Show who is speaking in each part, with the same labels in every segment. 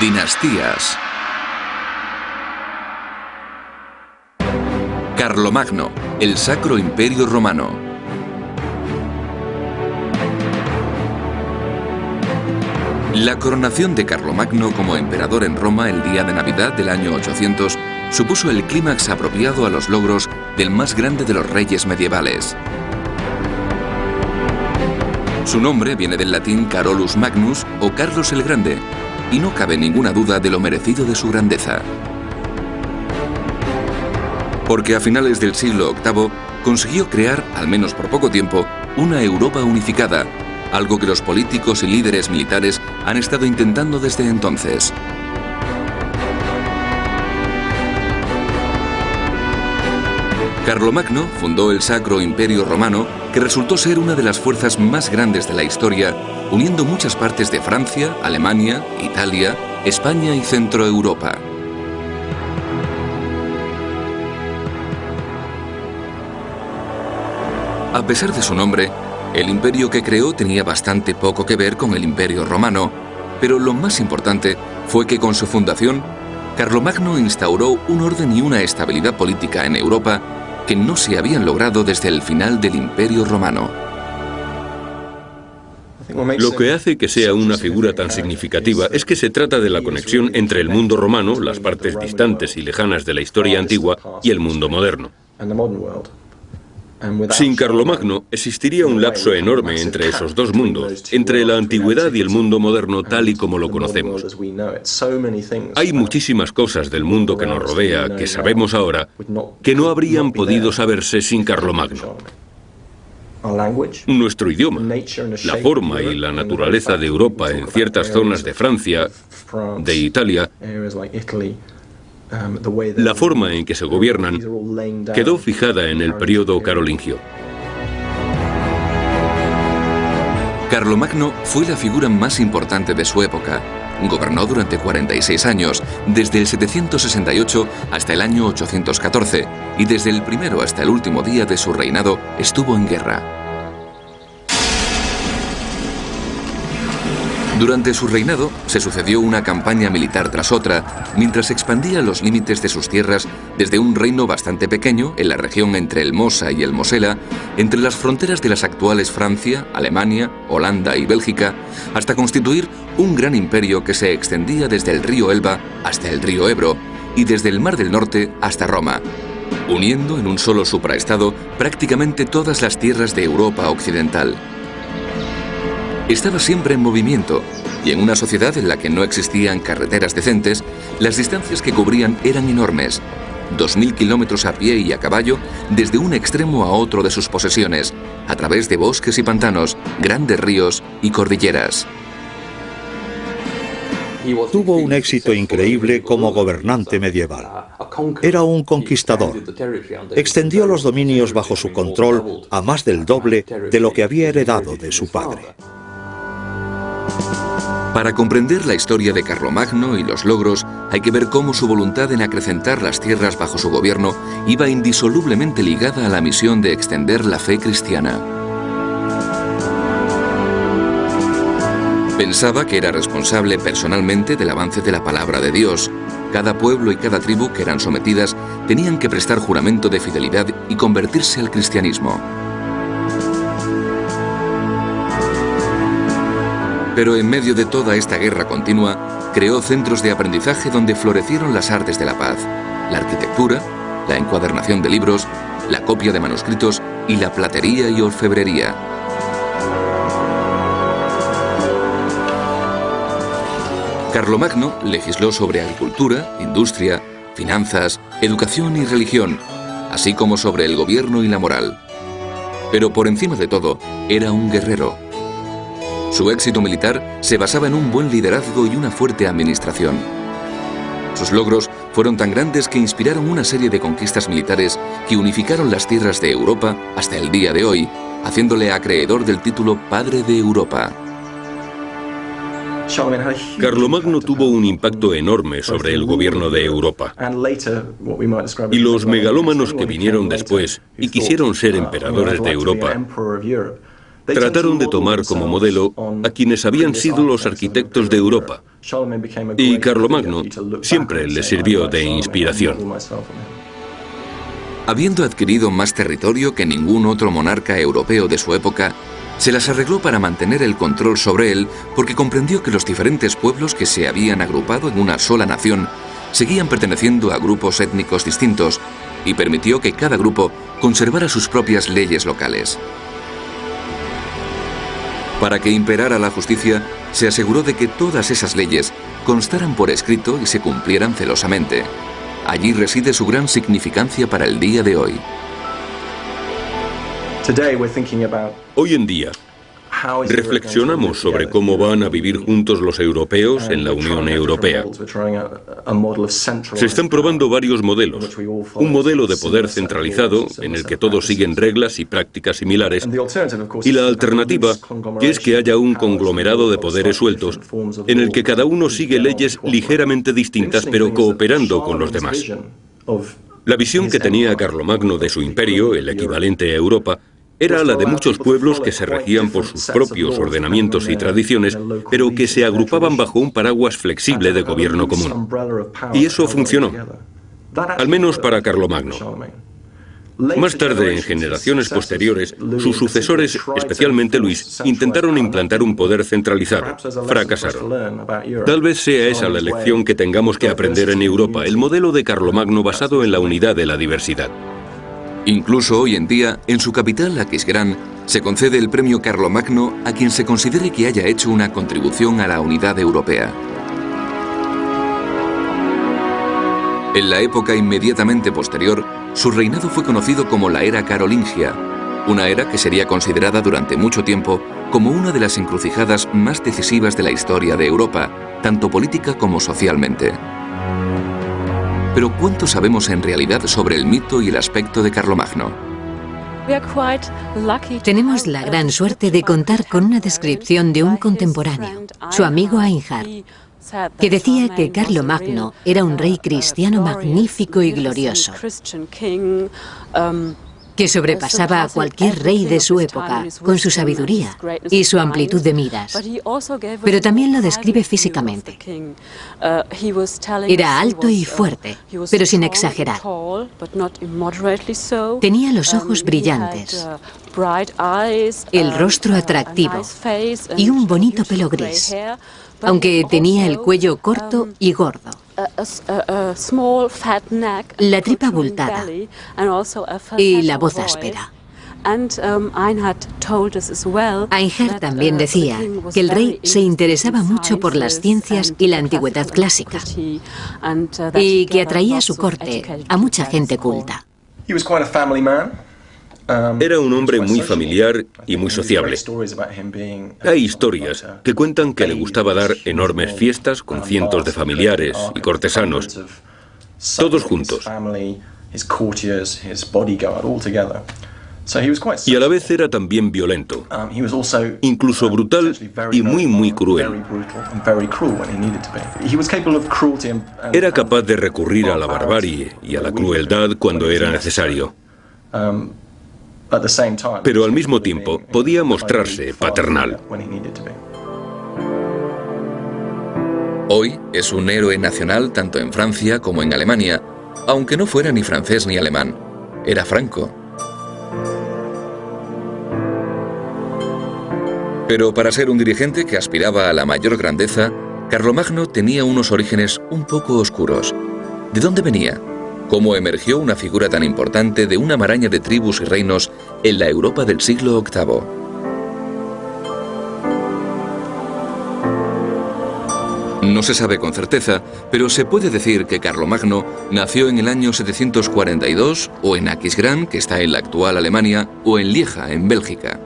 Speaker 1: Dinastías. Carlomagno, el Sacro Imperio Romano. La coronación de Carlomagno como emperador en Roma el día de Navidad del año 800 supuso el clímax apropiado a los logros del más grande de los reyes medievales. Su nombre viene del latín Carolus Magnus o Carlos el Grande, y no cabe ninguna duda de lo merecido de su grandeza. Porque a finales del siglo VIII consiguió crear, al menos por poco tiempo, una Europa unificada, algo que los políticos y líderes militares han estado intentando desde entonces. Carlomagno fundó el Sacro Imperio Romano, que resultó ser una de las fuerzas más grandes de la historia, uniendo muchas partes de Francia, Alemania, Italia, España y Centro Europa. A pesar de su nombre, el imperio que creó tenía bastante poco que ver con el Imperio Romano, pero lo más importante fue que con su fundación, Carlomagno instauró un orden y una estabilidad política en Europa que no se habían logrado desde el final del Imperio Romano.
Speaker 2: Lo que hace que sea una figura tan significativa es que se trata de la conexión entre el mundo romano, las partes distantes y lejanas de la historia antigua, y el mundo moderno. Sin Carlomagno existiría un lapso enorme entre esos dos mundos, entre la antigüedad y el mundo moderno tal y como lo conocemos. Hay muchísimas cosas del mundo que nos rodea, que sabemos ahora, que no habrían podido saberse sin Carlomagno. Nuestro idioma, la forma y la naturaleza de Europa en ciertas zonas de Francia, de Italia, la forma en que se gobiernan quedó fijada en el periodo carolingio.
Speaker 1: Carlomagno fue la figura más importante de su época. Gobernó durante 46 años, desde el 768 hasta el año 814, y desde el primero hasta el último día de su reinado estuvo en guerra. Durante su reinado se sucedió una campaña militar tras otra, mientras expandía los límites de sus tierras desde un reino bastante pequeño en la región entre el Mosa y el Mosela, entre las fronteras de las actuales Francia, Alemania, Holanda y Bélgica, hasta constituir un gran imperio que se extendía desde el río Elba hasta el río Ebro y desde el Mar del Norte hasta Roma, uniendo en un solo supraestado prácticamente todas las tierras de Europa occidental. Estaba siempre en movimiento, y en una sociedad en la que no existían carreteras decentes, las distancias que cubrían eran enormes, 2000 kilómetros a pie y a caballo desde un extremo a otro de sus posesiones, a través de bosques y pantanos, grandes ríos y cordilleras.
Speaker 3: Tuvo un éxito increíble como gobernante medieval. Era un conquistador. Extendió los dominios bajo su control a más del doble de lo que había heredado de su padre.
Speaker 1: Para comprender la historia de Carlomagno y los logros, hay que ver cómo su voluntad en acrecentar las tierras bajo su gobierno iba indisolublemente ligada a la misión de extender la fe cristiana. Pensaba que era responsable personalmente del avance de la palabra de Dios. Cada pueblo y cada tribu que eran sometidas tenían que prestar juramento de fidelidad y convertirse al cristianismo. Pero en medio de toda esta guerra continua, creó centros de aprendizaje donde florecieron las artes de la paz, la arquitectura, la encuadernación de libros, la copia de manuscritos y la platería y orfebrería. Carlomagno legisló sobre agricultura, industria, finanzas, educación y religión, así como sobre el gobierno y la moral. Pero por encima de todo, era un guerrero. Su éxito militar se basaba en un buen liderazgo y una fuerte administración. Sus logros fueron tan grandes que inspiraron una serie de conquistas militares que unificaron las tierras de Europa hasta el día de hoy, haciéndole acreedor del título Padre de Europa.
Speaker 2: Carlomagno tuvo un impacto enorme sobre el gobierno de Europa. Y los megalómanos que vinieron después y quisieron ser emperadores de Europa Trataron de tomar como modelo a quienes habían sido los arquitectos de Europa, y Carlomagno siempre les sirvió de inspiración.
Speaker 1: Habiendo adquirido más territorio que ningún otro monarca europeo de su época, se las arregló para mantener el control sobre él porque comprendió que los diferentes pueblos que se habían agrupado en una sola nación seguían perteneciendo a grupos étnicos distintos y permitió que cada grupo conservara sus propias leyes locales. Para que imperara la justicia, se aseguró de que todas esas leyes constaran por escrito y se cumplieran celosamente. Allí reside su gran significancia para el día de hoy.
Speaker 2: Hoy en día, reflexionamos sobre cómo van a vivir juntos los europeos en la Unión Europea. Se están probando varios modelos. Un modelo de poder centralizado, en el que todos siguen reglas y prácticas similares, y la alternativa, que es que haya un conglomerado de poderes sueltos, en el que cada uno sigue leyes ligeramente distintas, pero cooperando con los demás. La visión que tenía Carlomagno de su imperio, el equivalente a Europa, era la de muchos pueblos que se regían por sus propios ordenamientos y tradiciones, pero que se agrupaban bajo un paraguas flexible de gobierno común. Y eso funcionó, al menos para Carlomagno. Más tarde, en generaciones posteriores, sus sucesores, especialmente Luis, intentaron implantar un poder centralizado. Fracasaron. Tal vez sea esa la lección que tengamos que aprender en Europa, el modelo de Carlomagno basado en la unidad de la diversidad.
Speaker 1: Incluso hoy en día, en su capital, Aquisgrán, se concede el premio Carlomagno a quien se considere que haya hecho una contribución a la unidad europea. En la época inmediatamente posterior, su reinado fue conocido como la era carolingia, una era que sería considerada durante mucho tiempo como una de las encrucijadas más decisivas de la historia de Europa, tanto política como socialmente. Pero ¿cuánto sabemos en realidad sobre el mito y el aspecto de Carlomagno?
Speaker 4: Tenemos la gran suerte de contar con una descripción de un contemporáneo, su amigo Einhard, que decía que Carlomagno era un rey cristiano magnífico y glorioso, que sobrepasaba a cualquier rey de su época con su sabiduría y su amplitud de miras. Pero también lo describe físicamente. Era alto y fuerte, pero sin exagerar. Tenía los ojos brillantes, el rostro atractivo y un bonito pelo gris, aunque tenía el cuello corto y gordo, la tripa abultada y la voz áspera. Einhard también decía que el rey se interesaba mucho por las ciencias y la antigüedad clásica y que atraía a su corte a mucha gente culta.
Speaker 2: Era un hombre muy familiar y muy sociable. Hay historias que cuentan que le gustaba dar enormes fiestas con cientos de familiares y cortesanos, todos juntos. Y a la vez era también violento, incluso brutal y muy cruel. Era capaz de recurrir a la barbarie y a la crueldad cuando era necesario. Pero al mismo tiempo podía mostrarse paternal.
Speaker 1: Hoy es un héroe nacional tanto en Francia como en Alemania, aunque no fuera ni francés ni alemán. Era franco. Pero para ser un dirigente que aspiraba a la mayor grandeza, Carlomagno tenía unos orígenes un poco oscuros. ¿De dónde venía? ¿Cómo emergió una figura tan importante de una maraña de tribus y reinos en la Europa del siglo VIII? No se sabe con certeza, pero se puede decir que Carlomagno nació en el año 742 o en Aquisgrán, que está en la actual Alemania, o en Lieja, en Bélgica.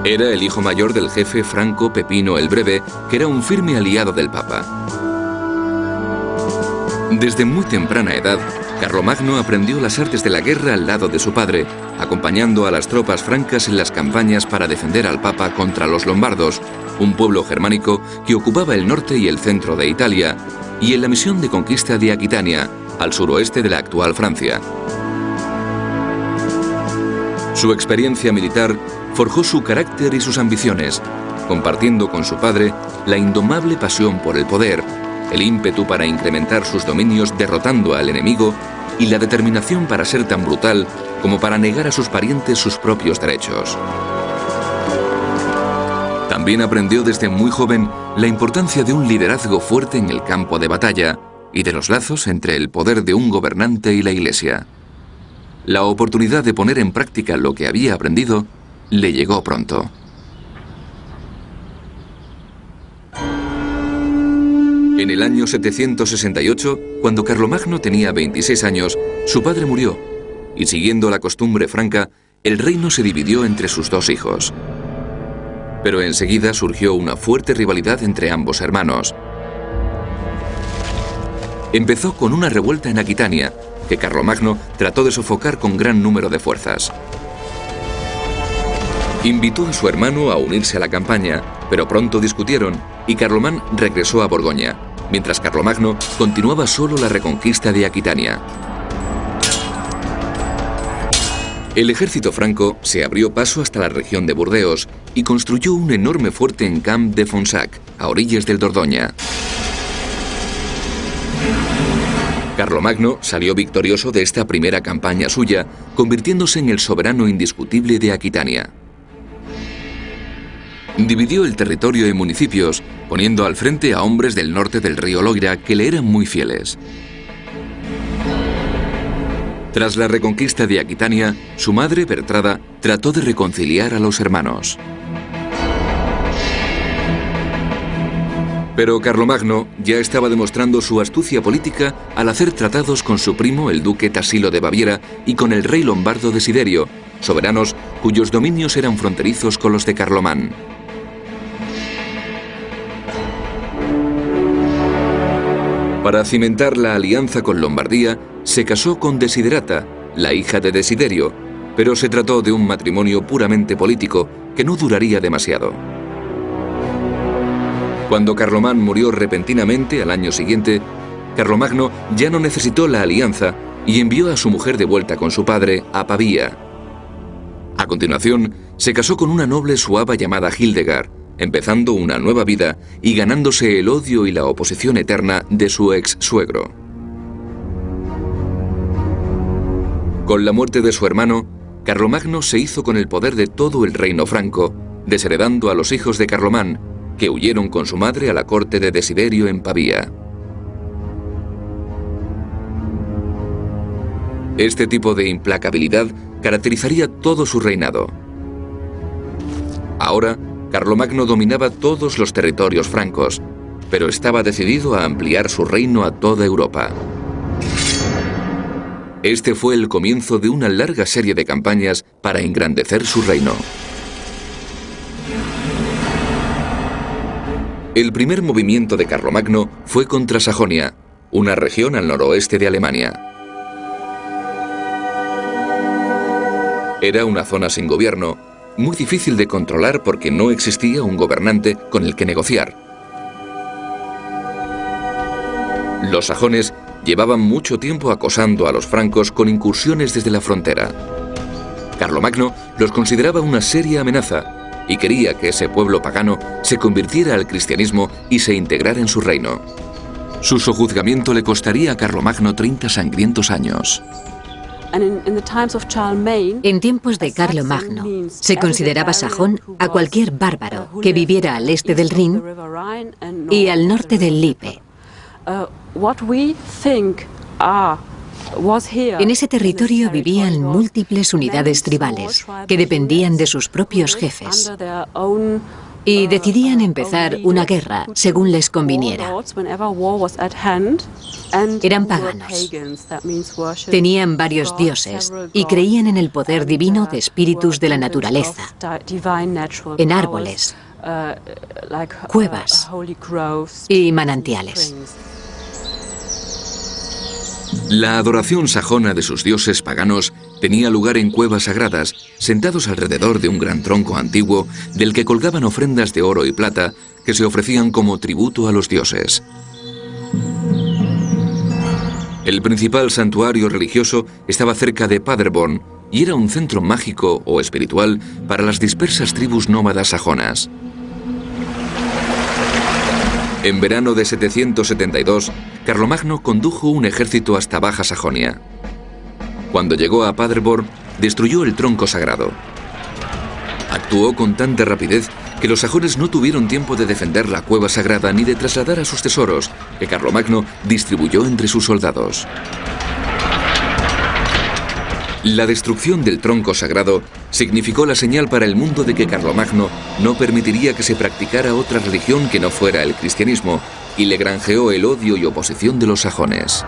Speaker 1: Era el hijo mayor del jefe franco Pepino el Breve, que era un firme aliado del Papa. Desde muy temprana edad, Carlomagno aprendió las artes de la guerra al lado de su padre, acompañando a las tropas francas en las campañas para defender al Papa contra los lombardos, un pueblo germánico que ocupaba el norte y el centro de Italia, y en la misión de conquista de Aquitania, al suroeste de la actual Francia. Su experiencia militar forjó su carácter y sus ambiciones, compartiendo con su padre la indomable pasión por el poder, el ímpetu para incrementar sus dominios derrotando al enemigo y la determinación para ser tan brutal como para negar a sus parientes sus propios derechos. También aprendió desde muy joven la importancia de un liderazgo fuerte en el campo de batalla y de los lazos entre el poder de un gobernante y la Iglesia. La oportunidad de poner en práctica lo que había aprendido le llegó pronto. En el año 768, cuando Carlomagno tenía 26 años, su padre murió, y siguiendo la costumbre franca, el reino se dividió entre sus dos hijos. Pero enseguida surgió una fuerte rivalidad entre ambos hermanos. Empezó con una revuelta en Aquitania, que Carlomagno trató de sofocar con gran número de fuerzas. Invitó a su hermano a unirse a la campaña, pero pronto discutieron y Carlomán regresó a Borgoña, mientras Carlomagno continuaba solo la reconquista de Aquitania. El ejército franco se abrió paso hasta la región de Burdeos y construyó un enorme fuerte en Camp de Fonsac, a orillas del Dordoña. Carlomagno salió victorioso de esta primera campaña suya, convirtiéndose en el soberano indiscutible de Aquitania. Dividió el territorio en municipios, poniendo al frente a hombres del norte del río Loira que le eran muy fieles. Tras la reconquista de Aquitania, su madre, Bertrada, trató de reconciliar a los hermanos. Pero Carlomagno ya estaba demostrando su astucia política al hacer tratados con su primo, el duque Tassilo de Baviera, y con el rey lombardo Desiderio, soberanos cuyos dominios eran fronterizos con los de Carlomán. Para cimentar la alianza con Lombardía, se casó con Desiderata, la hija de Desiderio, pero se trató de un matrimonio puramente político que no duraría demasiado. Cuando Carlomán murió repentinamente al año siguiente, Carlomagno ya no necesitó la alianza y envió a su mujer de vuelta con su padre a Pavía. A continuación, se casó con una noble suaba llamada Hildegard, empezando una nueva vida y ganándose el odio y la oposición eterna de su ex suegro. Con la muerte de su hermano, Carlomagno se hizo con el poder de todo el reino franco, desheredando a los hijos de Carlomán, que huyeron con su madre a la corte de Desiderio en Pavía. Este tipo de implacabilidad caracterizaría todo su reinado. Ahora, Carlomagno dominaba todos los territorios francos, pero estaba decidido a ampliar su reino a toda Europa. Este fue el comienzo de una larga serie de campañas para engrandecer su reino. El primer movimiento de Carlomagno fue contra Sajonia, una región al noroeste de Alemania. Era una zona sin gobierno, muy difícil de controlar porque no existía un gobernante con el que negociar. Los sajones llevaban mucho tiempo acosando a los francos con incursiones desde la frontera. Carlomagno los consideraba una seria amenaza y quería que ese pueblo pagano se convirtiera al cristianismo y se integrara en su reino. Su sojuzgamiento le costaría a Carlomagno 30 sangrientos años.
Speaker 4: En tiempos de Carlomagno, se consideraba sajón a cualquier bárbaro que viviera al este del Rin y al norte del Lippe. En ese territorio vivían múltiples unidades tribales que dependían de sus propios jefes y decidían empezar una guerra según les conviniera. Eran paganos, tenían varios dioses y creían en el poder divino de espíritus de la naturaleza, en árboles, cuevas y manantiales.
Speaker 1: La adoración sajona de sus dioses paganos tenía lugar en cuevas sagradas, sentados alrededor de un gran tronco antiguo del que colgaban ofrendas de oro y plata que se ofrecían como tributo a los dioses. El principal santuario religioso estaba cerca de Paderborn y era un centro mágico o espiritual para las dispersas tribus nómadas sajonas. En verano de 772, Carlomagno condujo un ejército hasta Baja Sajonia. Cuando llegó a Paderborn, destruyó el tronco sagrado. Actuó con tanta rapidez que los sajones no tuvieron tiempo de defender la cueva sagrada ni de trasladar a sus tesoros, que Carlomagno distribuyó entre sus soldados. La destrucción del tronco sagrado significó la señal para el mundo de que Carlomagno no permitiría que se practicara otra religión que no fuera el cristianismo, y le granjeó el odio y oposición de los sajones.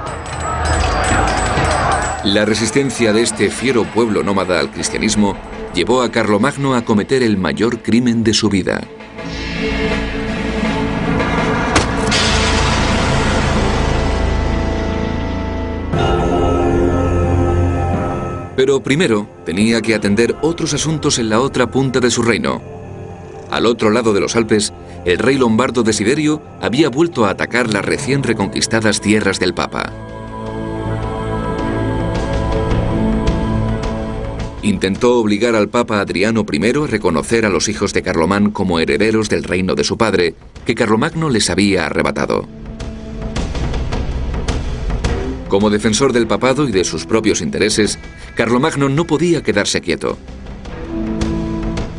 Speaker 1: La resistencia de este fiero pueblo nómada al cristianismo llevó a Carlomagno a cometer el mayor crimen de su vida. Pero primero tenía que atender otros asuntos en la otra punta de su reino. Al otro lado de los Alpes, el rey lombardo Desiderio había vuelto a atacar las recién reconquistadas tierras del Papa. Intentó obligar al Papa Adriano I a reconocer a los hijos de Carlomán como herederos del reino de su padre, que Carlomagno les había arrebatado. Como defensor del papado y de sus propios intereses, Carlomagno no podía quedarse quieto.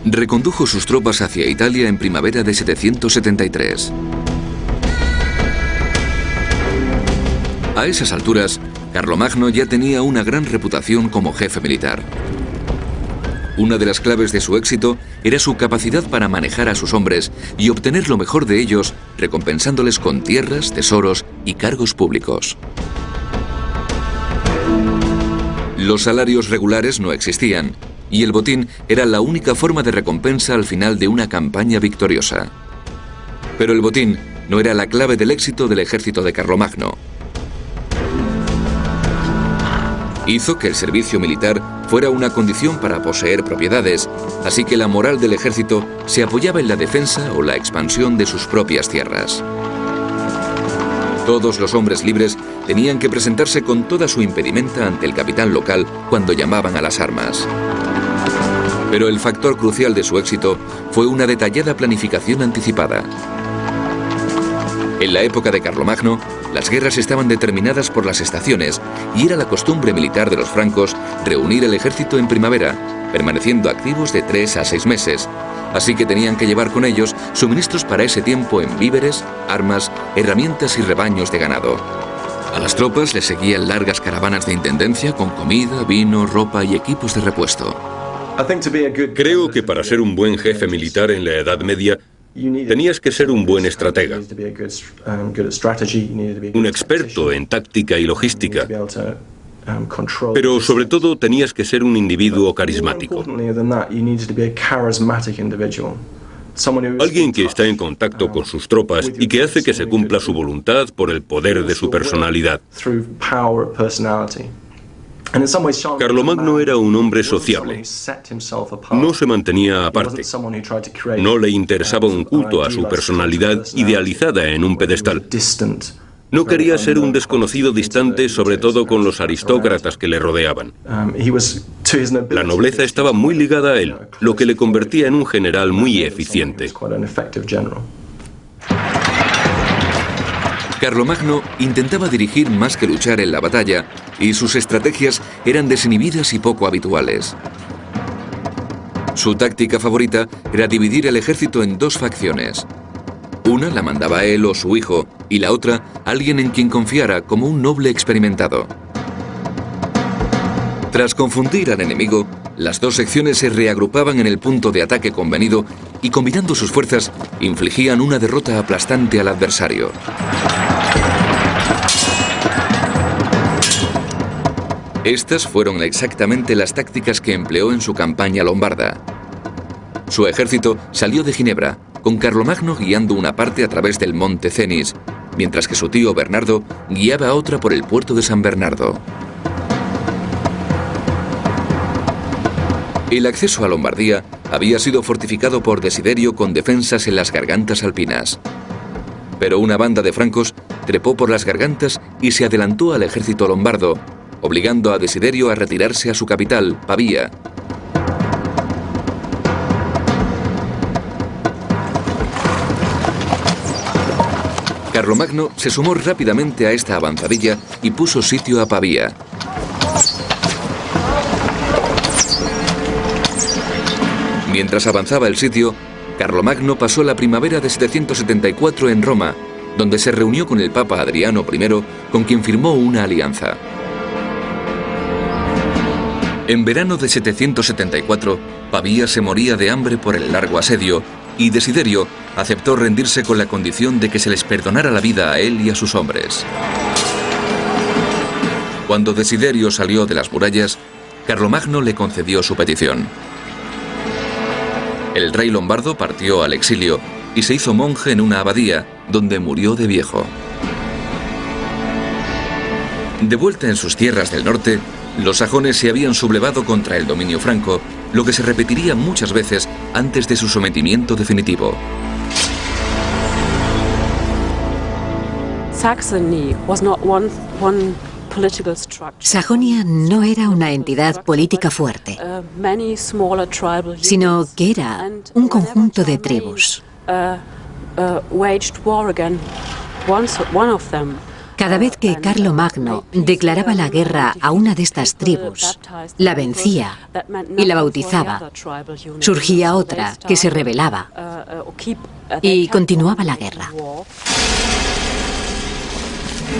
Speaker 1: Recondujo sus tropas hacia Italia en primavera de 773. A esas alturas, Carlomagno ya tenía una gran reputación como jefe militar. Una de las claves de su éxito era su capacidad para manejar a sus hombres y obtener lo mejor de ellos, recompensándoles con tierras, tesoros y cargos públicos. Los salarios regulares no existían, y el botín era la única forma de recompensa al final de una campaña victoriosa. Pero el botín no era la clave del éxito del ejército de Carlomagno. Hizo que el servicio militar fuera una condición para poseer propiedades, así que la moral del ejército se apoyaba en la defensa o la expansión de sus propias tierras. Todos los hombres libres tenían que presentarse con toda su impedimenta ante el capitán local cuando llamaban a las armas. Pero el factor crucial de su éxito fue una detallada planificación anticipada. En la época de Carlomagno, las guerras estaban determinadas por las estaciones y era la costumbre militar de los francos reunir el ejército en primavera, permaneciendo activos de 3 a 6 meses, así que tenían que llevar con ellos suministros para ese tiempo en víveres, armas, herramientas y rebaños de ganado. A las tropas les seguían largas caravanas de intendencia con comida, vino, ropa y equipos de repuesto.
Speaker 2: Creo que para ser un buen jefe militar en la Edad Media, tenías que ser un buen estratega, un experto en táctica y logística, pero sobre todo tenías que ser un individuo carismático. Alguien que está en contacto con sus tropas y que hace que se cumpla su voluntad por el poder de su personalidad. Carlomagno era un hombre sociable. No se mantenía aparte. No le interesaba un culto a su personalidad idealizada en un pedestal. No quería ser un desconocido distante, sobre todo con los aristócratas que le rodeaban. La nobleza estaba muy ligada a él, lo que le convertía en un general muy eficiente.
Speaker 1: Carlomagno intentaba dirigir más que luchar en la batalla, y sus estrategias eran desinhibidas y poco habituales. Su táctica favorita era dividir el ejército en 2 facciones. Una la mandaba él o su hijo, y la otra alguien en quien confiara como un noble experimentado. Tras confundir al enemigo, las 2 secciones se reagrupaban en el punto de ataque convenido y, combinando sus fuerzas, infligían una derrota aplastante al adversario. Estas fueron exactamente las tácticas que empleó en su campaña lombarda. Su ejército salió de Ginebra, con Carlomagno guiando una parte a través del monte Cenis, mientras que su tío Bernardo guiaba a otra por el puerto de San Bernardo. El acceso a Lombardía había sido fortificado por Desiderio con defensas en las gargantas alpinas. Pero una banda de francos trepó por las gargantas y se adelantó al ejército lombardo, obligando a Desiderio a retirarse a su capital, Pavía. Carlomagno se sumó rápidamente a esta avanzadilla y puso sitio a Pavía. Mientras avanzaba el sitio, Carlomagno pasó la primavera de 774 en Roma, donde se reunió con el Papa Adriano I, con quien firmó una alianza. En verano de 774, Pavía se moría de hambre por el largo asedio, y Desiderio aceptó rendirse con la condición de que se les perdonara la vida a él y a sus hombres. Cuando Desiderio salió de las murallas, Carlomagno le concedió su petición. El rey lombardo partió al exilio y se hizo monje en una abadía, donde murió de viejo. De vuelta en sus tierras del norte, los sajones se habían sublevado contra el dominio franco, lo que se repetiría muchas veces antes de su sometimiento definitivo.
Speaker 4: Sajonia no era una entidad política fuerte, sino que era un conjunto de tribus. Cada vez que Carlomagno declaraba la guerra a una de estas tribus, la vencía y la bautizaba, surgía otra que se rebelaba y continuaba la guerra.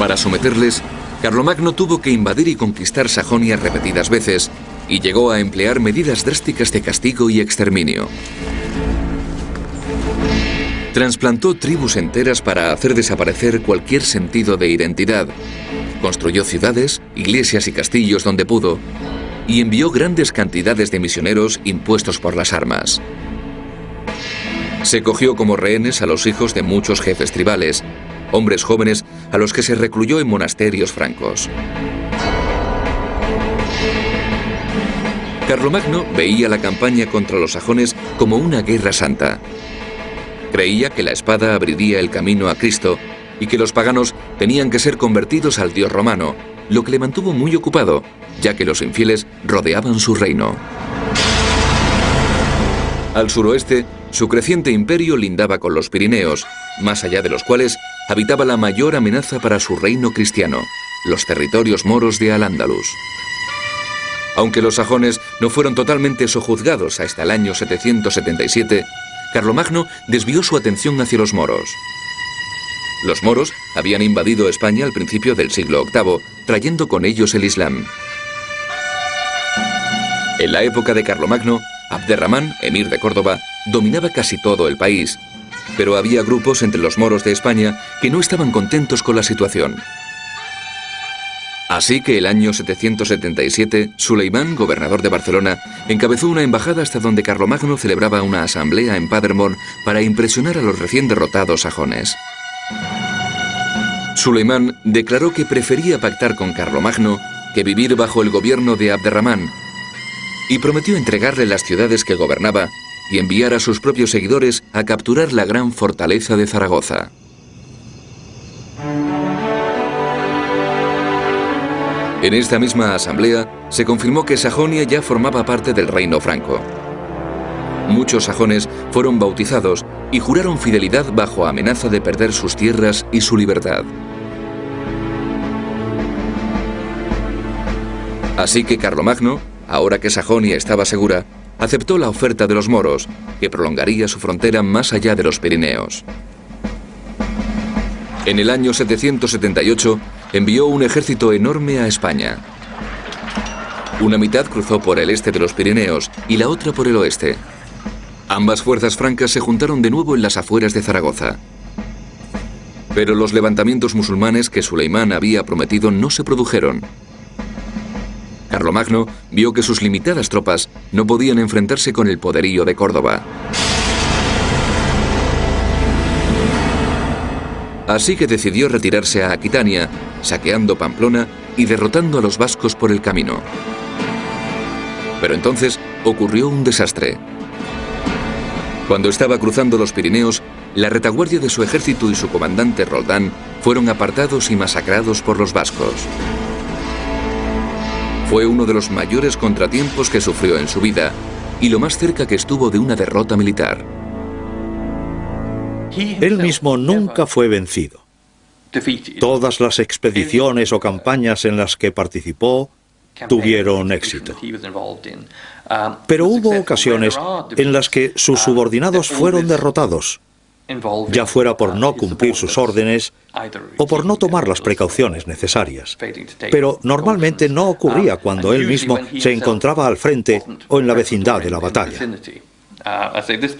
Speaker 1: Para someterles, Carlomagno tuvo que invadir y conquistar Sajonia repetidas veces y llegó a emplear medidas drásticas de castigo y exterminio. Trasplantó tribus enteras para hacer desaparecer cualquier sentido de identidad. Construyó ciudades, iglesias y castillos donde pudo, y envió grandes cantidades de misioneros impuestos por las armas. Se cogió como rehenes a los hijos de muchos jefes tribales, hombres jóvenes a los que se recluyó en monasterios francos. Carlomagno veía la campaña contra los sajones como una guerra santa. Creía que la espada abriría el camino a Cristo y que los paganos tenían que ser convertidos al dios romano, lo que le mantuvo muy ocupado, ya que los infieles rodeaban su reino. Al suroeste, su creciente imperio lindaba con los Pirineos, más allá de los cuales habitaba la mayor amenaza para su reino cristiano, los territorios moros de Al-Ándalus. Aunque los sajones no fueron totalmente sojuzgados hasta el año 777, Carlomagno desvió su atención hacia los moros. Los moros habían invadido España al principio del siglo VIII, trayendo con ellos el Islam. En la época de Carlomagno, Abderramán, emir de Córdoba, dominaba casi todo el país, pero había grupos entre los moros de España que no estaban contentos con la situación. Así que el año 777, Suleimán, gobernador de Barcelona, encabezó una embajada hasta donde Carlomagno celebraba una asamblea en Paderborn para impresionar a los recién derrotados sajones. Suleimán declaró que prefería pactar con Carlomagno que vivir bajo el gobierno de Abderramán, y prometió entregarle las ciudades que gobernaba y enviar a sus propios seguidores a capturar la gran fortaleza de Zaragoza. En esta misma asamblea se confirmó que Sajonia ya formaba parte del reino franco. Muchos sajones fueron bautizados y juraron fidelidad bajo amenaza de perder sus tierras y su libertad. Así que Carlomagno, ahora que Sajonia estaba segura, aceptó la oferta de los moros, que prolongaría su frontera más allá de los Pirineos. En el año 778 envió un ejército enorme a España. Una mitad cruzó por el este de los Pirineos y la otra por el oeste. Ambas fuerzas francas se juntaron de nuevo en las afueras de Zaragoza. Pero los levantamientos musulmanes que Suleimán había prometido no se produjeron. Carlomagno vio que sus limitadas tropas no podían enfrentarse con el poderío de Córdoba. Así que decidió retirarse a Aquitania, saqueando Pamplona y derrotando a los vascos por el camino. Pero entonces ocurrió un desastre. Cuando estaba cruzando los Pirineos, la retaguardia de su ejército y su comandante Roldán fueron apartados y masacrados por los vascos. Fue uno de los mayores contratiempos que sufrió en su vida y lo más cerca que estuvo de una derrota militar.
Speaker 3: Él mismo nunca fue vencido. Todas las expediciones o campañas en las que participó tuvieron éxito. Pero hubo ocasiones en las que sus subordinados fueron derrotados, ya fuera por no cumplir sus órdenes o por no tomar las precauciones necesarias. Pero normalmente no ocurría cuando él mismo se encontraba al frente o en la vecindad de la batalla.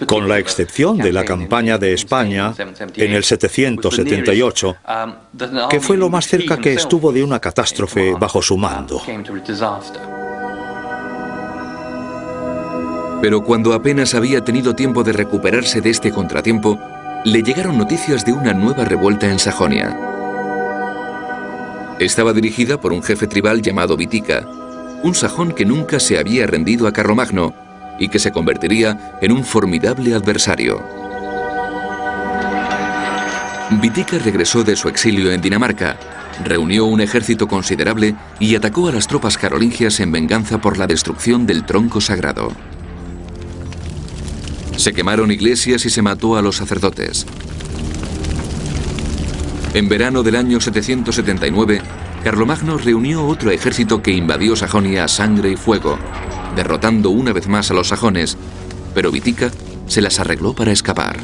Speaker 3: Con la excepción de la campaña de España en el 778, que fue lo más cerca que estuvo de una catástrofe bajo su mando.
Speaker 1: Pero cuando apenas había tenido tiempo de recuperarse de este contratiempo, le llegaron noticias de una nueva revuelta en Sajonia. Estaba dirigida por un jefe tribal llamado Witiqa, un sajón que nunca se había rendido a Carlomagno y que se convertiría en un formidable adversario. Witiqa regresó de su exilio en Dinamarca, reunió un ejército considerable y atacó a las tropas carolingias en venganza por la destrucción del tronco sagrado. Se quemaron iglesias y se mató a los sacerdotes. En verano del año 779, Carlomagno reunió otro ejército que invadió Sajonia a sangre y fuego, derrotando una vez más a los sajones, pero Witiqa se las arregló para escapar.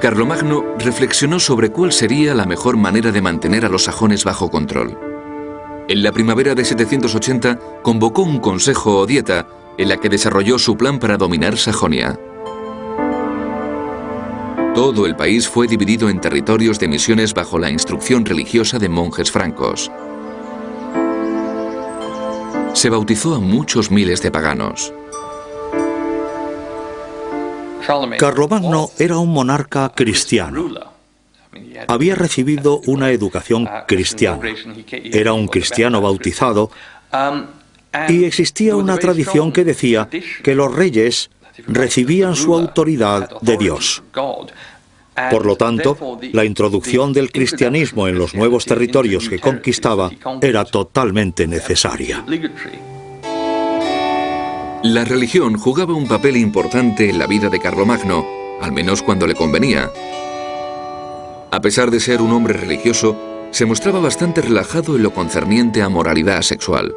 Speaker 1: Carlomagno reflexionó sobre cuál sería la mejor manera de mantener a los sajones bajo control. En la primavera de 780 convocó un consejo o dieta en la que desarrolló su plan para dominar Sajonia. Todo el país fue dividido en territorios de misiones bajo la instrucción religiosa de monjes francos. Se bautizó a muchos miles de paganos.
Speaker 3: Carlomagno era un monarca cristiano. Había recibido una educación cristiana. Era un cristiano bautizado y existía una tradición que decía que los reyes recibían su autoridad de Dios. Por lo tanto, la introducción del cristianismo en los nuevos territorios que conquistaba era totalmente necesaria.
Speaker 1: La religión jugaba un papel importante en la vida de Carlomagno, al menos cuando le convenía. A pesar de ser un hombre religioso, se mostraba bastante relajado en lo concerniente a moralidad sexual.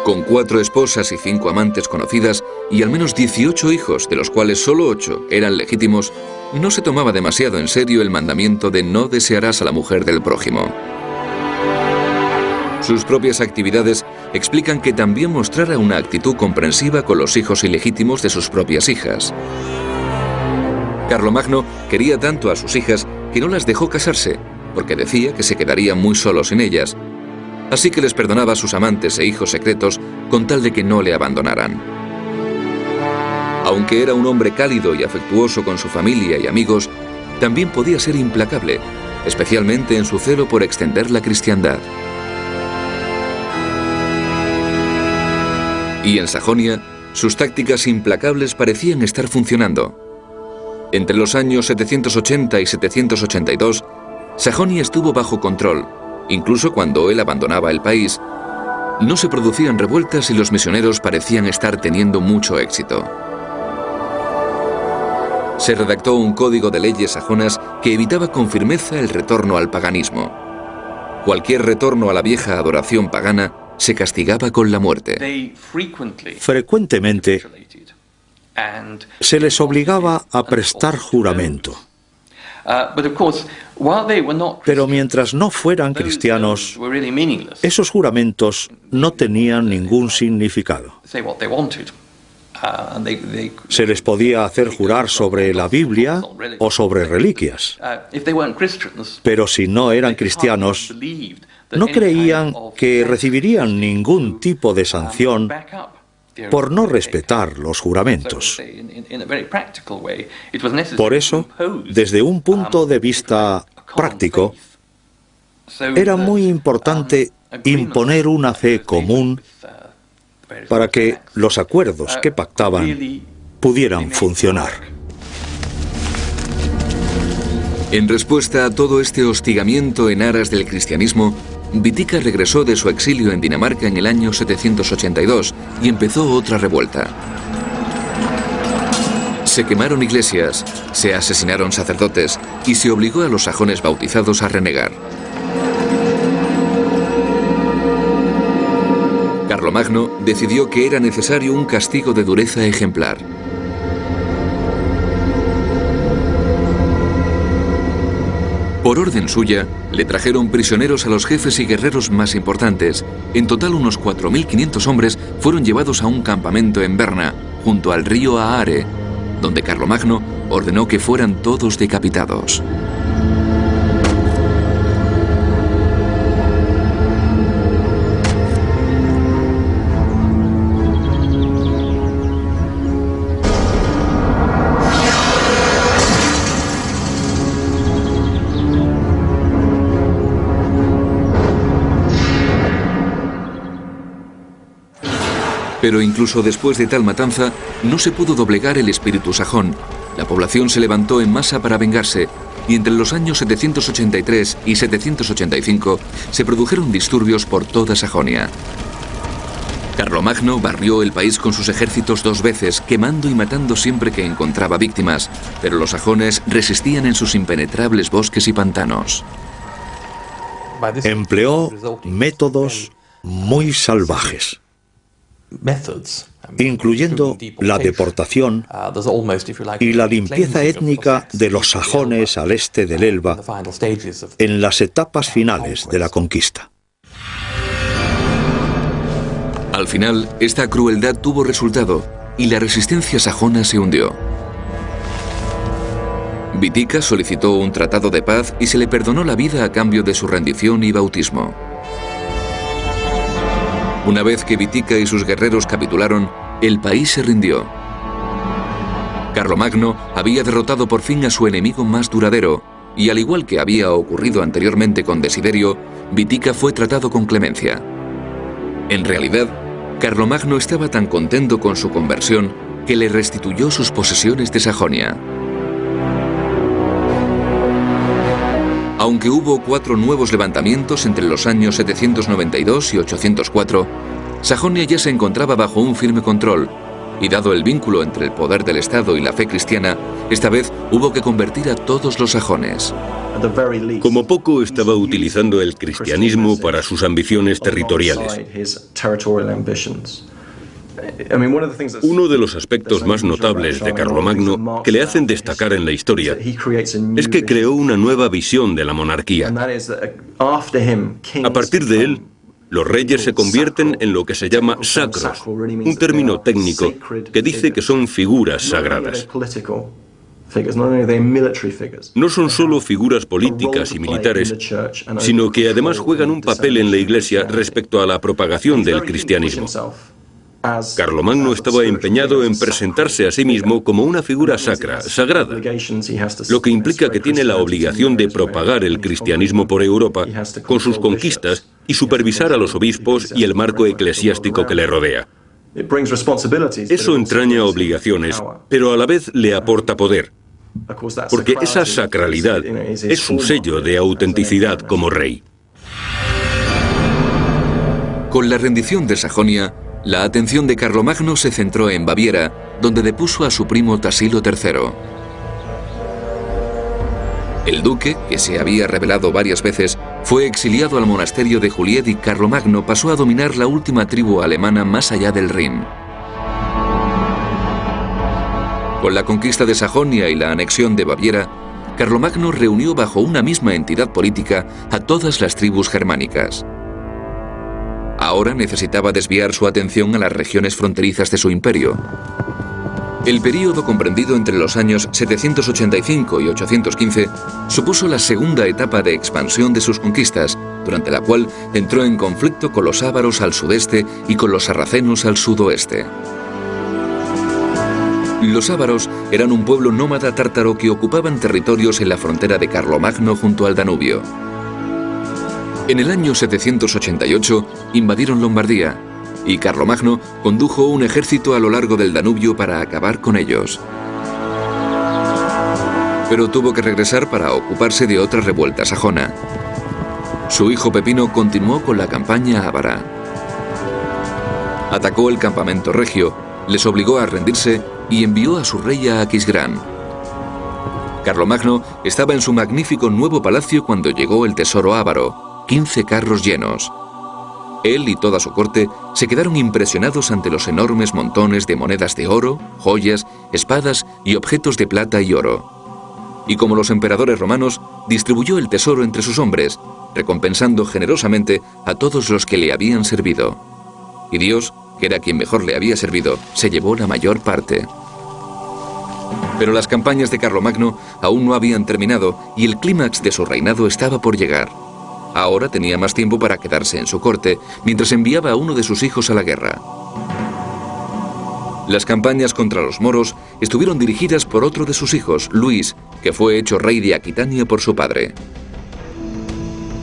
Speaker 1: Con 4 esposas y 5 amantes conocidas y al menos 18 hijos, de los cuales solo 8 eran legítimos, no se tomaba demasiado en serio el mandamiento de no desearás a la mujer del prójimo. Sus propias actividades explican que también mostrara una actitud comprensiva con los hijos ilegítimos de sus propias hijas. Carlomagno quería tanto a sus hijas que no las dejó casarse, porque decía que se quedarían muy solos sin ellas, así que les perdonaba a sus amantes e hijos secretos con tal de que no le abandonaran. Aunque era un hombre cálido y afectuoso con su familia y amigos, también podía ser implacable, especialmente en su celo por extender la cristiandad. Y en Sajonia, sus tácticas implacables parecían estar funcionando. Entre los años 780 y 782, Sajonia estuvo bajo control, incluso cuando él abandonaba el país. No se producían revueltas y los misioneros parecían estar teniendo mucho éxito. Se redactó un código de leyes sajonas que evitaba con firmeza el retorno al paganismo. Cualquier retorno a la vieja adoración pagana se castigaba con la muerte.
Speaker 3: Frecuentemente se les obligaba a prestar juramento. Pero mientras no fueran cristianos, esos juramentos no tenían ningún significado. Se les podía hacer jurar sobre la Biblia o sobre reliquias. Pero si no eran cristianos, no creían que recibirían ningún tipo de sanción por no respetar los juramentos. Por eso, desde un punto de vista práctico, era muy importante imponer una fe común para que los acuerdos que pactaban pudieran funcionar.
Speaker 1: En respuesta a todo este hostigamiento en aras del cristianismo, Wittica regresó de su exilio en Dinamarca en el año 782 y empezó otra revuelta. Se quemaron iglesias, se asesinaron sacerdotes y se obligó a los sajones bautizados a renegar. Carlomagno decidió que era necesario un castigo de dureza ejemplar. Por orden suya, le trajeron prisioneros a los jefes y guerreros más importantes. En total, unos 4.500 hombres fueron llevados a un campamento en Berna, junto al río Aare, donde Carlomagno ordenó que fueran todos decapitados. Pero incluso después de tal matanza, no se pudo doblegar el espíritu sajón. La población se levantó en masa para vengarse, y entre los años 783 y 785 se produjeron disturbios por toda Sajonia. Carlomagno barrió el país con sus ejércitos 2 veces, quemando y matando siempre que encontraba víctimas, pero los sajones resistían en sus impenetrables bosques y pantanos.
Speaker 3: Empleó métodos muy salvajes, incluyendo la deportación y la limpieza étnica de los sajones al este del Elba en las etapas finales de la conquista.
Speaker 1: Al final, esta crueldad tuvo resultado y la resistencia sajona se hundió. Wittica solicitó un tratado de paz y se le perdonó la vida a cambio de su rendición y bautismo. Una vez que Wittica y sus guerreros capitularon, el país se rindió. Carlomagno había derrotado por fin a su enemigo más duradero, y al igual que había ocurrido anteriormente con Desiderio, Wittica fue tratado con clemencia. En realidad, Carlomagno estaba tan contento con su conversión que le restituyó sus posesiones de Sajonia. Aunque hubo 4 nuevos levantamientos entre los años 792 y 804, Sajonia ya se encontraba bajo un firme control, y dado el vínculo entre el poder del Estado y la fe cristiana, esta vez hubo que convertir a todos los sajones.
Speaker 2: Como poco estaba utilizando el cristianismo para sus ambiciones territoriales. Uno de los aspectos más notables de Carlomagno que le hacen destacar en la historia es que creó una nueva visión de la monarquía. A partir de él, los reyes se convierten en lo que se llama sacros, un término técnico que dice que son figuras sagradas. No son solo figuras políticas y militares, sino que además juegan un papel en la Iglesia respecto a la propagación del cristianismo. Carlomagno estaba empeñado en presentarse a sí mismo como una figura sacra, sagrada, lo que implica que tiene la obligación de propagar el cristianismo por Europa con sus conquistas y supervisar a los obispos y el marco eclesiástico que le rodea. Eso entraña obligaciones, pero a la vez le aporta poder, porque esa sacralidad es su sello de autenticidad como rey.
Speaker 1: Con la rendición de Sajonia, la atención de Carlomagno se centró en Baviera, donde depuso a su primo Tassilo III. El duque, que se había rebelado varias veces, fue exiliado al monasterio de Juliet y Carlomagno pasó a dominar la última tribu alemana más allá del Rin. Con la conquista de Sajonia y la anexión de Baviera, Carlomagno reunió bajo una misma entidad política a todas las tribus germánicas. Ahora necesitaba desviar su atención a las regiones fronterizas de su imperio. El período comprendido entre los años 785 y 815 supuso la segunda etapa de expansión de sus conquistas, durante la cual entró en conflicto con los ávaros al sudeste y con los sarracenos al sudoeste. Los ávaros eran un pueblo nómada tártaro que ocupaban territorios en la frontera de Carlomagno junto al Danubio. En el año 788 invadieron Lombardía, y Carlomagno condujo un ejército a lo largo del Danubio para acabar con ellos. pero tuvo que regresar para ocuparse de otra revuelta sajona. Su hijo Pepino continuó con la campaña ávara. Atacó el campamento regio, les obligó a rendirse y envió a su rey a Aquisgrán. Carlomagno estaba en su magnífico nuevo palacio cuando llegó el tesoro ávaro, 15 carros llenos. Él y toda su corte se quedaron impresionados ante los enormes montones de monedas de oro, joyas, espadas y objetos de plata y oro. Y como los emperadores romanos, distribuyó el tesoro entre sus hombres, recompensando generosamente a todos los que le habían servido. Y Dios, que era quien mejor le había servido, se llevó la mayor parte. Pero las campañas de Carlomagno aún no habían terminado y el clímax de su reinado estaba por llegar. Ahora tenía más tiempo para quedarse en su corte, mientras enviaba a uno de sus hijos a la guerra. Las campañas contra los moros estuvieron dirigidas por otro de sus hijos, Luis, que fue hecho rey de Aquitania por su padre.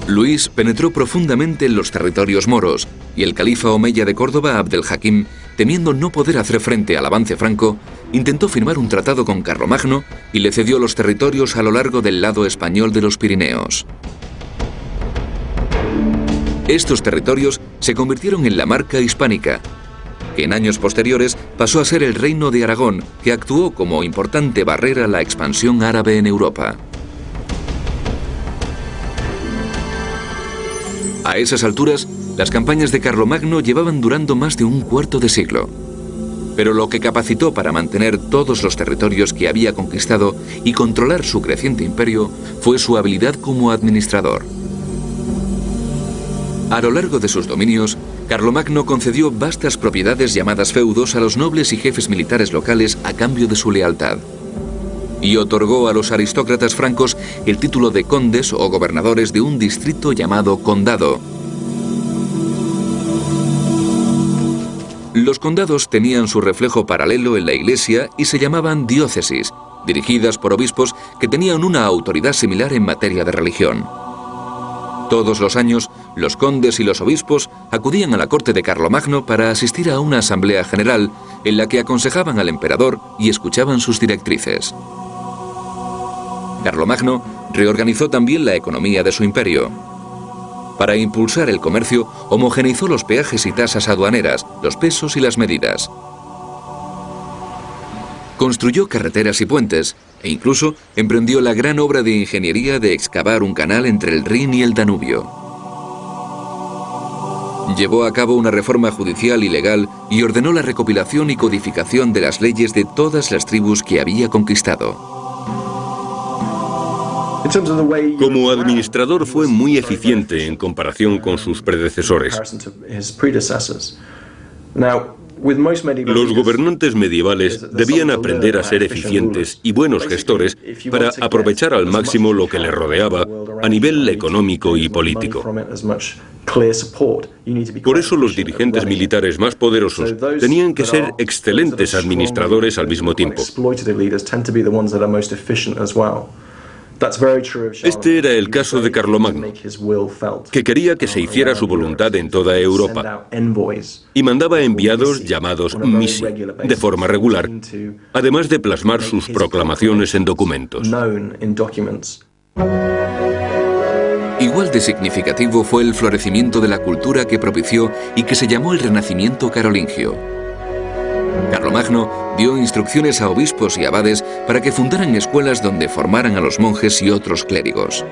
Speaker 1: Luis penetró profundamente en los territorios moros, y el califa omeya de Córdoba, Abd el-Hakim, temiendo no poder hacer frente al avance franco, intentó firmar un tratado con Carlomagno y le cedió los territorios a lo largo del lado español de los Pirineos. Estos territorios se convirtieron en la Marca Hispánica, que en años posteriores pasó a ser el Reino de Aragón, que actuó como importante barrera a la expansión árabe en Europa. A esas alturas, las campañas de Carlomagno llevaban durando más de un cuarto de siglo. Pero lo que capacitó para mantener todos los territorios que había conquistado y controlar su creciente imperio fue su habilidad como administrador. A lo largo de sus dominios, Carlomagno concedió vastas propiedades llamadas feudos a los nobles y jefes militares locales a cambio de su lealtad. Y otorgó a los aristócratas francos el título de condes o gobernadores de un distrito llamado condado. Los condados tenían su reflejo paralelo en la Iglesia y se llamaban diócesis, dirigidas por obispos que tenían una autoridad similar en materia de religión. Todos los años, los condes y los obispos acudían a la corte de Carlomagno para asistir a una asamblea general en la que aconsejaban al emperador y escuchaban sus directrices. Carlomagno reorganizó también la economía de su imperio. Para impulsar el comercio, homogeneizó los peajes y tasas aduaneras, los pesos y las medidas. Construyó carreteras y puentes, e incluso emprendió la gran obra de ingeniería de excavar un canal entre el Rin y el Danubio. Llevó a cabo una reforma judicial y legal y ordenó la recopilación y codificación de las leyes de todas las tribus que había conquistado.
Speaker 2: Como administrador fue muy eficiente en comparación con sus predecesores. Los gobernantes medievales debían aprender a ser eficientes y buenos gestores para aprovechar al máximo lo que les rodeaba a nivel económico y político. Por eso los dirigentes militares más poderosos tenían que ser excelentes administradores al mismo tiempo. Este era el caso de Carlomagno, que quería que se hiciera su voluntad en toda Europa y mandaba enviados llamados missi, de forma regular, además de plasmar sus proclamaciones en documentos.
Speaker 1: Igual de significativo fue el florecimiento de la cultura que propició y que se llamó el Renacimiento carolingio. Carlomagno dio instrucciones a obispos y abades para que fundaran escuelas donde formaran a los monjes y otros clérigos.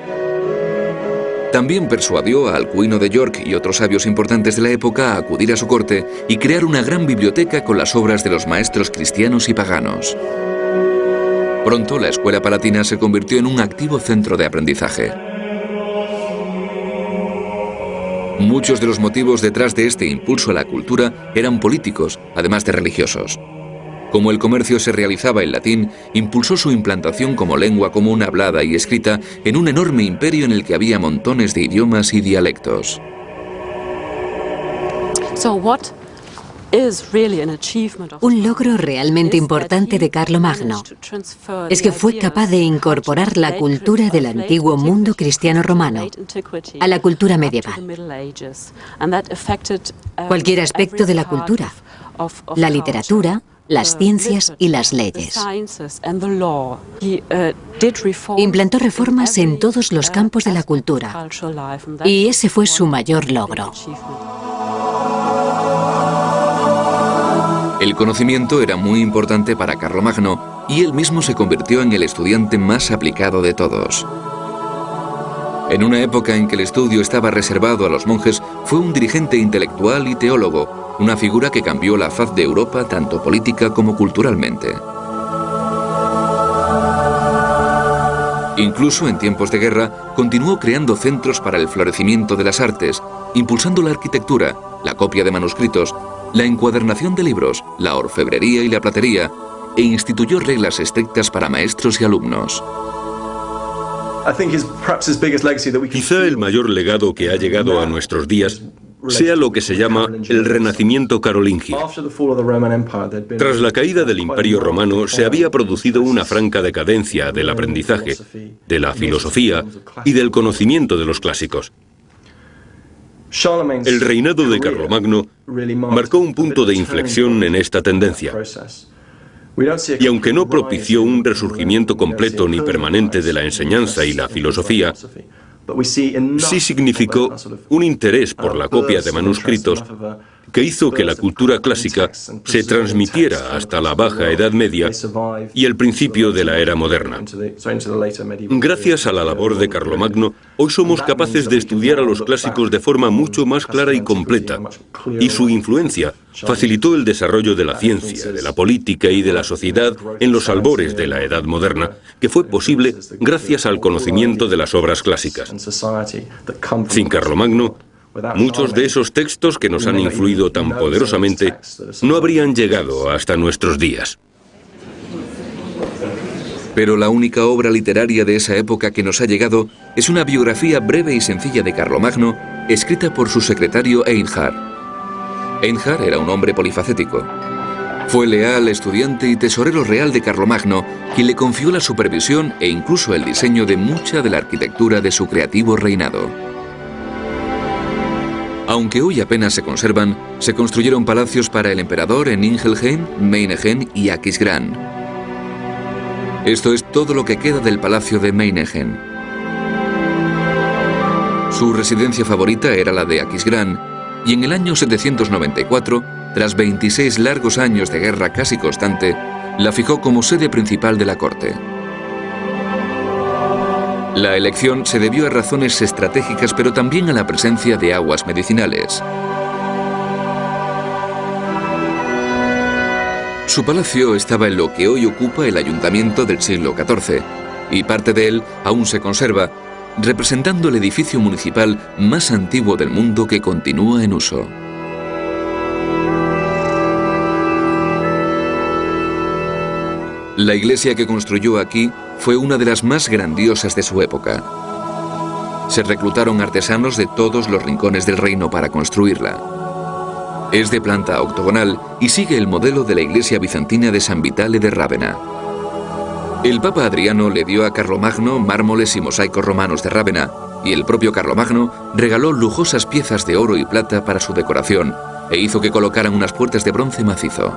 Speaker 1: También persuadió a Alcuino de York y otros sabios importantes de la época a acudir a su corte y crear una gran biblioteca con las obras de los maestros cristianos y paganos. Pronto la escuela palatina se convirtió en un activo centro de aprendizaje. Muchos de los motivos detrás de este impulso a la cultura eran políticos, además de religiosos. Como el comercio se realizaba en latín, impulsó su implantación como lengua común hablada y escrita en un enorme imperio en el que había montones de idiomas y dialectos.
Speaker 4: Un logro realmente importante de Carlomagno es que fue capaz de incorporar la cultura del antiguo mundo cristiano-romano a la cultura medieval. Cualquier aspecto de la cultura, la literatura, las ciencias y las leyes. Implantó reformas en todos los campos de la cultura y ese fue su mayor logro.
Speaker 1: El conocimiento era muy importante para Carlomagno y él mismo se convirtió en el estudiante más aplicado de todos. En una época en que el estudio estaba reservado a los monjes, fue un dirigente intelectual y teólogo, una figura que cambió la faz de Europa tanto política como culturalmente. Incluso en tiempos de guerra, continuó creando centros para el florecimiento de las artes, impulsando la arquitectura, la copia de manuscritos, la encuadernación de libros, la orfebrería y la platería, e instituyó reglas estrictas para maestros y alumnos.
Speaker 2: Quizá el mayor legado que ha llegado a nuestros días sea lo que se llama el Renacimiento carolingio. Tras la caída del Imperio Romano se había producido una franca decadencia del aprendizaje, de la filosofía y del conocimiento de los clásicos. El reinado de Carlomagno marcó un punto de inflexión en esta tendencia. Y aunque no propició un resurgimiento completo ni permanente de la enseñanza y la filosofía, sí significó un interés por la copia de manuscritos que hizo que la cultura clásica se transmitiera hasta la Baja Edad Media y el principio de la era moderna. Gracias a la labor de Carlomagno, hoy somos capaces de estudiar a los clásicos de forma mucho más clara y completa, y su influencia facilitó el desarrollo de la ciencia, de la política y de la sociedad en los albores de la Edad Moderna, que fue posible gracias al conocimiento de las obras clásicas. Sin Carlomagno, muchos de esos textos que nos han influido tan poderosamente no habrían llegado hasta nuestros días.
Speaker 1: Pero la única obra literaria de esa época que nos ha llegado es una biografía breve y sencilla de Carlomagno, escrita por su secretario Einhard. Einhard era un hombre polifacético. Fue leal estudiante y tesorero real de Carlomagno, quien le confió la supervisión e incluso el diseño de mucha de la arquitectura de su creativo reinado. Aunque hoy apenas se conservan, se construyeron palacios para el emperador en Ingelheim, Meiningen y Aquisgrán. Esto es todo lo que queda del palacio de Meiningen. Su residencia favorita era la de Aquisgrán, y en el año 794, tras 26 largos años de guerra casi constante, la fijó como sede principal de la corte. La elección se debió a razones estratégicas, pero también a la presencia de aguas medicinales. Su palacio estaba en lo que hoy ocupa el ayuntamiento del siglo XIV, y parte de él aún se conserva, representando el edificio municipal más antiguo del mundo que continúa en uso. La iglesia que construyó aquí fue una de las más grandiosas de su época. Se reclutaron artesanos de todos los rincones del reino para construirla. Es de planta octogonal y sigue el modelo de la iglesia bizantina de San Vitale de Rávena. El Papa Adriano le dio a Carlomagno mármoles y mosaicos romanos de Rávena, y el propio Carlomagno regaló lujosas piezas de oro y plata para su decoración, e hizo que colocaran unas puertas de bronce macizo.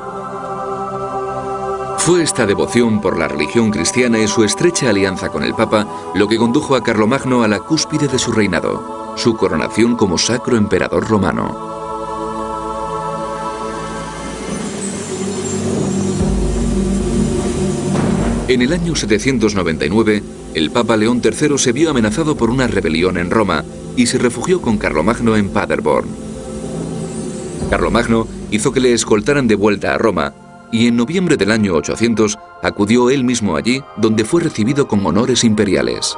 Speaker 1: Fue esta devoción por la religión cristiana y su estrecha alianza con el Papa lo que condujo a Carlomagno a la cúspide de su reinado, su coronación como sacro emperador romano. En el año 799, el Papa León III se vio amenazado por una rebelión en Roma y se refugió con Carlomagno en Paderborn. Carlomagno hizo que le escoltaran de vuelta a Roma, y en noviembre del año 800 acudió él mismo allí, donde fue recibido con honores imperiales.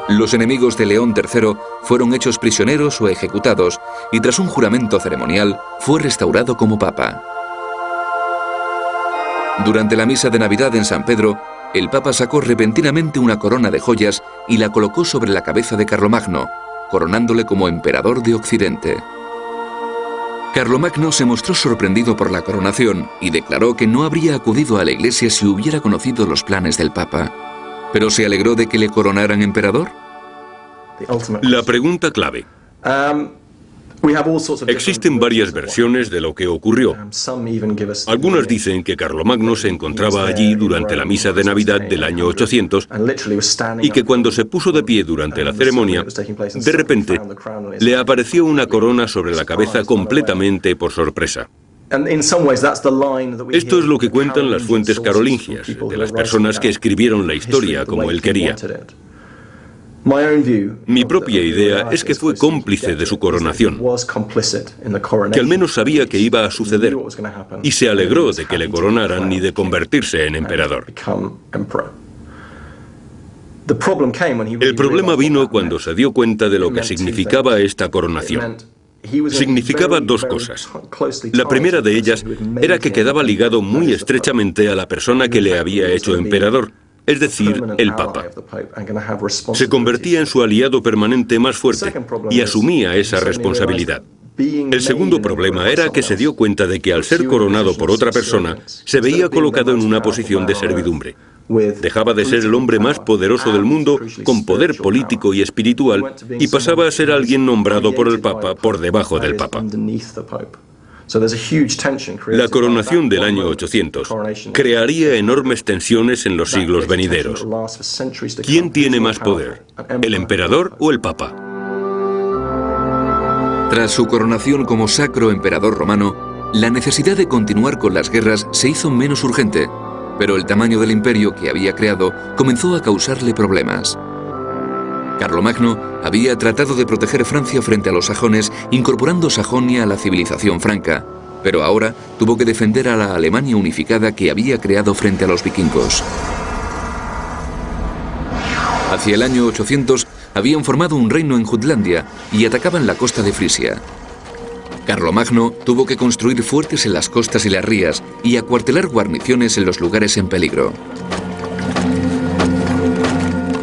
Speaker 1: Los enemigos de León III fueron hechos prisioneros o ejecutados, y tras un juramento ceremonial fue restaurado como papa. Durante la misa de Navidad en San Pedro, el Papa sacó repentinamente una corona de joyas y la colocó sobre la cabeza de Carlomagno, coronándole como emperador de Occidente. Carlomagno se mostró sorprendido por la coronación y declaró que no habría acudido a la iglesia si hubiera conocido los planes del Papa. ¿Pero se alegró de que le coronaran emperador?
Speaker 2: La pregunta clave. Existen varias versiones de lo que ocurrió. Algunas dicen que Carlomagno se encontraba allí durante la misa de Navidad del año 800 y que cuando se puso de pie durante la ceremonia, de repente le apareció una corona sobre la cabeza completamente por sorpresa. Esto es lo que cuentan las fuentes carolingias, de las personas que escribieron la historia como él quería. Mi propia idea es que fue cómplice de su coronación, que al menos sabía que iba a suceder, y se alegró de que le coronaran y de convertirse en emperador. El problema vino cuando se dio cuenta de lo que significaba esta coronación. Significaba dos cosas. La primera de ellas era que quedaba ligado muy estrechamente a la persona que le había hecho emperador, es decir, el Papa. Se convertía en su aliado permanente más fuerte y asumía esa responsabilidad. El segundo problema era que se dio cuenta de que al ser coronado por otra persona, se veía colocado en una posición de servidumbre. Dejaba de ser el hombre más poderoso del mundo, con poder político y espiritual, y pasaba a ser alguien nombrado por el Papa por debajo del Papa. La coronación del año 800 crearía enormes tensiones en los siglos venideros. ¿Quién tiene más poder, el emperador o el Papa?
Speaker 1: Tras su coronación como sacro emperador romano, la necesidad de continuar con las guerras se hizo menos urgente, pero el tamaño del imperio que había creado comenzó a causarle problemas. Carlomagno había tratado de proteger Francia frente a los sajones, incorporando Sajonia a la civilización franca, pero ahora tuvo que defender a la Alemania unificada que había creado frente a los vikingos. Hacia el año 800 habían formado un reino en Jutlandia y atacaban la costa de Frisia. Carlomagno tuvo que construir fuertes en las costas y las rías y acuartelar guarniciones en los lugares en peligro.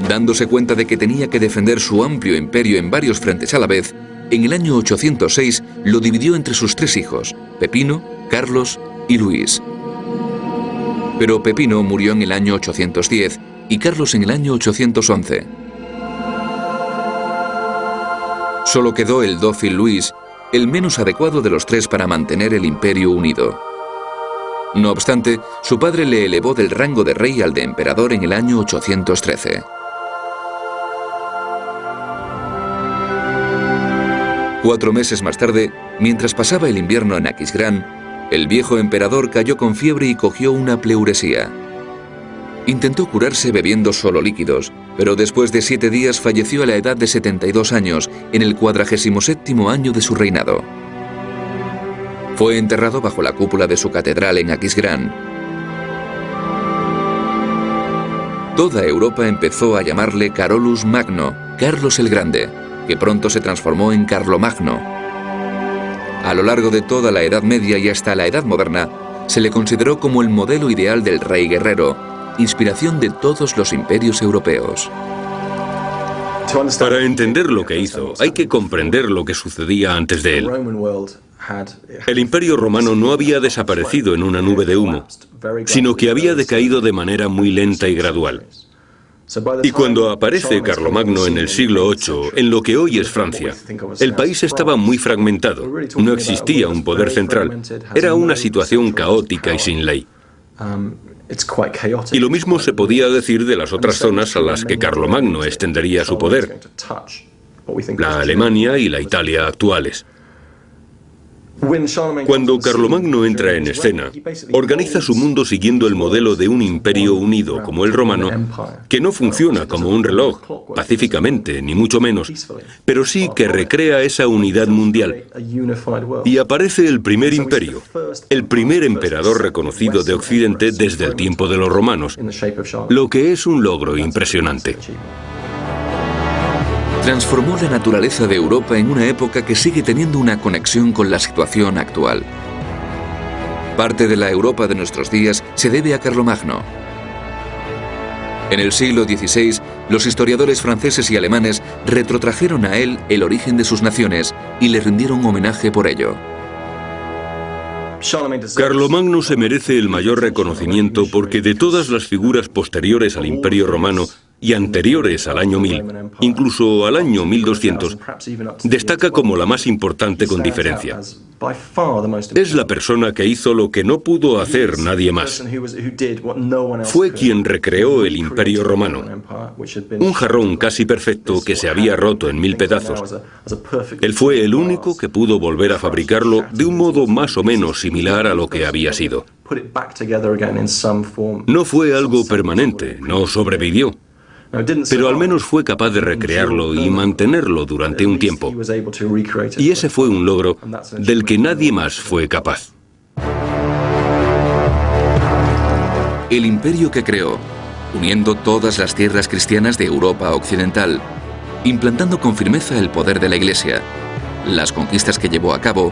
Speaker 1: Dándose cuenta de que tenía que defender su amplio imperio en varios frentes a la vez, en el año 806 lo dividió entre sus tres hijos, Pepino, Carlos y Luis. Pero Pepino murió en el año 810 y Carlos en el año 811. Solo quedó el dócil Luis, el menos adecuado de los tres para mantener el imperio unido. No obstante, su padre le elevó del rango de rey al de emperador en el año 813. 4 meses más tarde, mientras pasaba el invierno en Aquisgrán, el viejo emperador cayó con fiebre y cogió una pleuresía. Intentó curarse bebiendo solo líquidos, pero después de 7 días falleció a la edad de 72 años, en el 47º año de su reinado. Fue enterrado bajo la cúpula de su catedral en Aquisgrán. Toda Europa empezó a llamarle Carolus Magno, Carlos el Grande, que pronto se transformó en Carlomagno. A lo largo de toda la Edad Media y hasta la Edad Moderna, se le consideró como el modelo ideal del rey guerrero, inspiración de todos los imperios europeos.
Speaker 2: Para entender lo que hizo, hay que comprender lo que sucedía antes de él. El Imperio Romano no había desaparecido en una nube de humo, sino que había decaído de manera muy lenta y gradual. Y cuando aparece Carlomagno en el siglo VIII, en lo que hoy es Francia, el país estaba muy fragmentado, no existía un poder central, era una situación caótica y sin ley. Y lo mismo se podía decir de las otras zonas a las que Carlomagno extendería su poder, la Alemania y la Italia actuales. Cuando Carlomagno entra en escena, organiza su mundo siguiendo el modelo de un imperio unido como el romano, que no funciona como un reloj, pacíficamente, ni mucho menos, pero sí que recrea esa unidad mundial. Y aparece el primer imperio, el primer emperador reconocido de Occidente desde el tiempo de los romanos, lo que es un logro impresionante.
Speaker 1: Transformó la naturaleza de Europa en una época que sigue teniendo una conexión con la situación actual. Parte de la Europa de nuestros días se debe a Carlomagno. En el siglo XVI, los historiadores franceses y alemanes retrotrajeron a él el origen de sus naciones y le rindieron homenaje por ello.
Speaker 2: Carlomagno se merece el mayor reconocimiento porque de todas las figuras posteriores al Imperio Romano, y anteriores al año 1000, incluso al año 1200, destaca como la más importante con diferencia. Es la persona que hizo lo que no pudo hacer nadie más. Fue quien recreó el Imperio Romano, un jarrón casi perfecto que se había roto en 1000 pedazos. Él fue el único que pudo volver a fabricarlo de un modo más o menos similar a lo que había sido. No fue algo permanente, no sobrevivió, pero al menos fue capaz de recrearlo y mantenerlo durante un tiempo. Y ese fue un logro del que nadie más fue capaz.
Speaker 1: El imperio que creó, uniendo todas las tierras cristianas de Europa occidental, implantando con firmeza el poder de la Iglesia, las conquistas que llevó a cabo,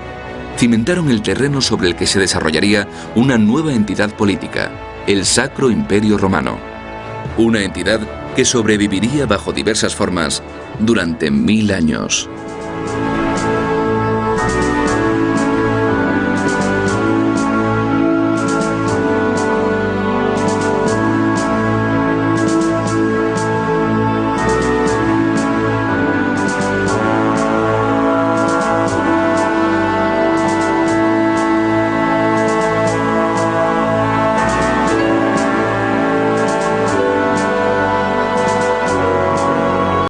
Speaker 1: cimentaron el terreno sobre el que se desarrollaría una nueva entidad política, el Sacro Imperio Romano. Una entidad que sobreviviría bajo diversas formas durante 1000 años.